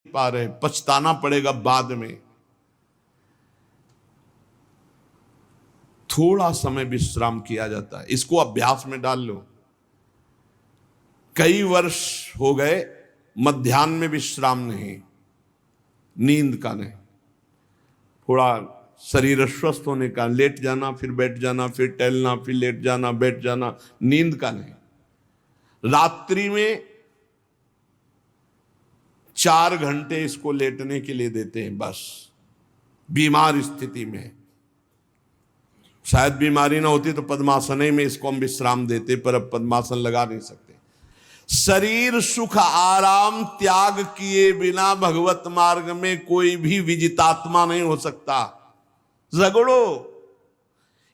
पा रहे, पछताना पड़ेगा बाद में। थोड़ा समय विश्राम किया जाता है, इसको अभ्यास में डाल लो। कई वर्ष हो गए मध्याह्न में विश्राम नहीं, नींद का नहीं, थोड़ा शरीर स्वस्थ होने का, लेट जाना फिर बैठ जाना, फिर टहलना, फिर लेट जाना बैठ जाना, नींद का नहीं। रात्रि में 4 घंटे इसको लेटने के लिए देते हैं बस, बीमार स्थिति में। शायद बीमारी ना होती तो पद्मासन में इसको हम विश्राम देते, पर अब पद्मासन लगा नहीं सकते। शरीर सुख आराम त्याग किए बिना भगवत मार्ग में कोई भी विजितात्मा नहीं हो सकता। रगड़ो,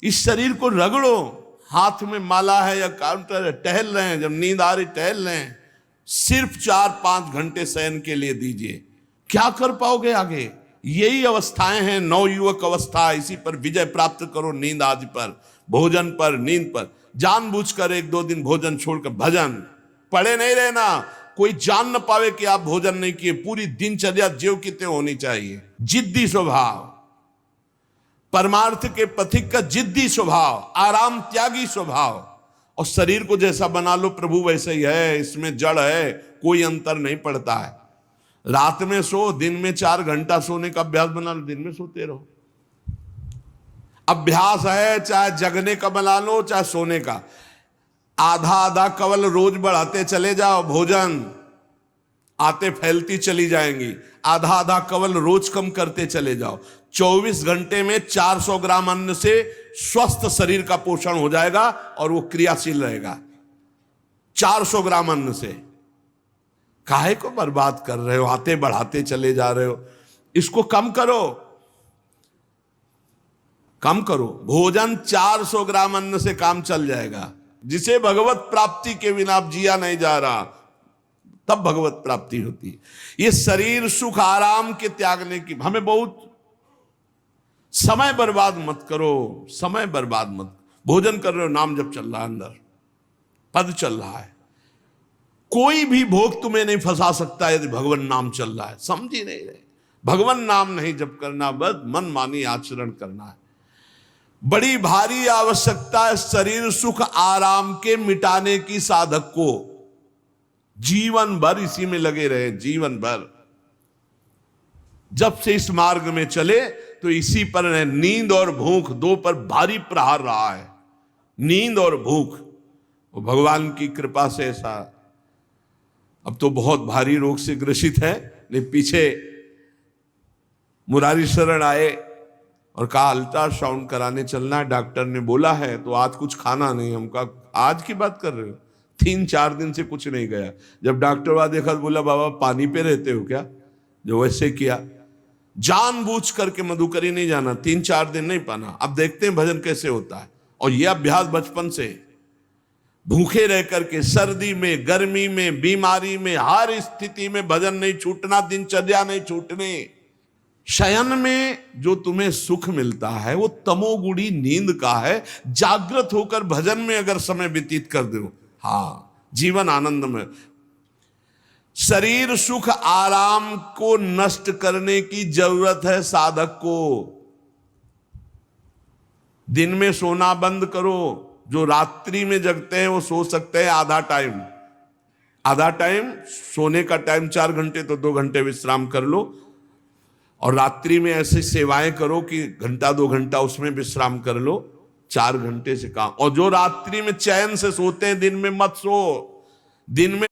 इस शरीर को रगड़ो, हाथ में माला है या काउंटर है, टहल रहे हैं, जब नींद आ रही टहल रहे हैं, सिर्फ 4-5 घंटे शयन के लिए दीजिए। क्या कर पाओगे आगे? यही अवस्थाएं हैं, नवयुवक अवस्था। इसी पर विजय प्राप्त करो, नींद आदि पर, भोजन पर, नींद पर। जानबूझकर 1-2 दिन भोजन छोड़कर भजन पड़े नहीं रहना, कोई जान न पावे कि आप भोजन नहीं किए। पूरी दिनचर्या ज्यों की त्यों होनी चाहिए। जिद्दी स्वभाव, परमार्थ के पथिक का जिद्दी स्वभाव, आराम त्यागी स्वभाव। और शरीर को जैसा बना लो प्रभु वैसे ही है, इसमें जड़ है, कोई अंतर नहीं पड़ता है। रात में सो, दिन में 4 घंटा सोने का अभ्यास बना लो, दिन में सोते रहो। अभ्यास है, चाहे जगने का बना लो चाहे सोने का। आधा आधा कवल रोज बढ़ाते चले जाओ, भोजन आते फैलती चली जाएंगी। आधा आधा कवल रोज कम करते चले जाओ। 24 घंटे में 400 ग्राम अन्न से स्वस्थ शरीर का पोषण हो जाएगा और वो क्रियाशील रहेगा। 400 ग्राम अन्न से काहे को बर्बाद कर रहे हो? आते बढ़ाते चले जा रहे हो। इसको कम करो, कम करो। भोजन 400 ग्राम अन्न से काम चल जाएगा। जिसे भगवत प्राप्ति के बिना जिया नहीं जा रहा, तब भगवत प्राप्ति होती है। ये शरीर सुख आराम के त्यागने की, हमें बहुत समय बर्बाद मत करो, समय बर्बाद मत। भोजन कर रहे हो, नाम जब चल रहा है, अंदर पद चल रहा है, कोई भी भोग तुम्हें नहीं फंसा सकता यदि भगवान नाम चल रहा है। समझ ही नहीं रहे, भगवान नाम नहीं जप करना, बस मन मानी आचरण करना है। बड़ी भारी आवश्यकता है शरीर सुख आराम के मिटाने की साधक को। जीवन भर इसी में लगे रहे, जीवन भर। जब से इस मार्ग में चले तो इसी पर है। नींद और भूख दो पर भारी प्रहार रहा है, नींद और भूख। वो भगवान की कृपा से ऐसा, अब तो बहुत भारी रोग से ग्रसित है। लेकिन पीछे मुरारी शरण आए और कहा अल्ट्रासाउंड कराने चलना है, डॉक्टर ने बोला है, तो आज कुछ खाना नहीं। हम कहा आज की बात कर रहे हो? 3-4 दिन से कुछ नहीं गया। जब डॉक्टर वहां देखा तो बोला बाबा पानी पे रहते हो क्या? जो वैसे किया, जानबूझ करके मधुकरी नहीं जाना, 3-4 दिन नहीं पाना। अब देखते हैं भजन कैसे होता है। और यह अभ्यास बचपन से, भूखे रह करके, सर्दी में, गर्मी में, बीमारी में, हर स्थिति में भजन नहीं छूटना, दिनचर्या नहीं छूटने। शयन में जो तुम्हें सुख मिलता है वो तमोगुणी नींद का है। जागृत होकर भजन में अगर समय व्यतीत कर दो, हाँ, जीवन आनंद में। शरीर सुख आराम को नष्ट करने की जरूरत है साधक को। दिन में सोना बंद करो। जो रात्रि में जगते हैं वो सो सकते हैं आधा टाइम। आधा टाइम सोने का टाइम 4 घंटे, तो 2 घंटे विश्राम कर लो। और रात्रि में ऐसी सेवाएं करो कि 1-2 घंटा उसमें विश्राम कर लो। 4 घंटे से काम। और जो रात्रि में चैन से सोते हैं, दिन में मत सो। दिन में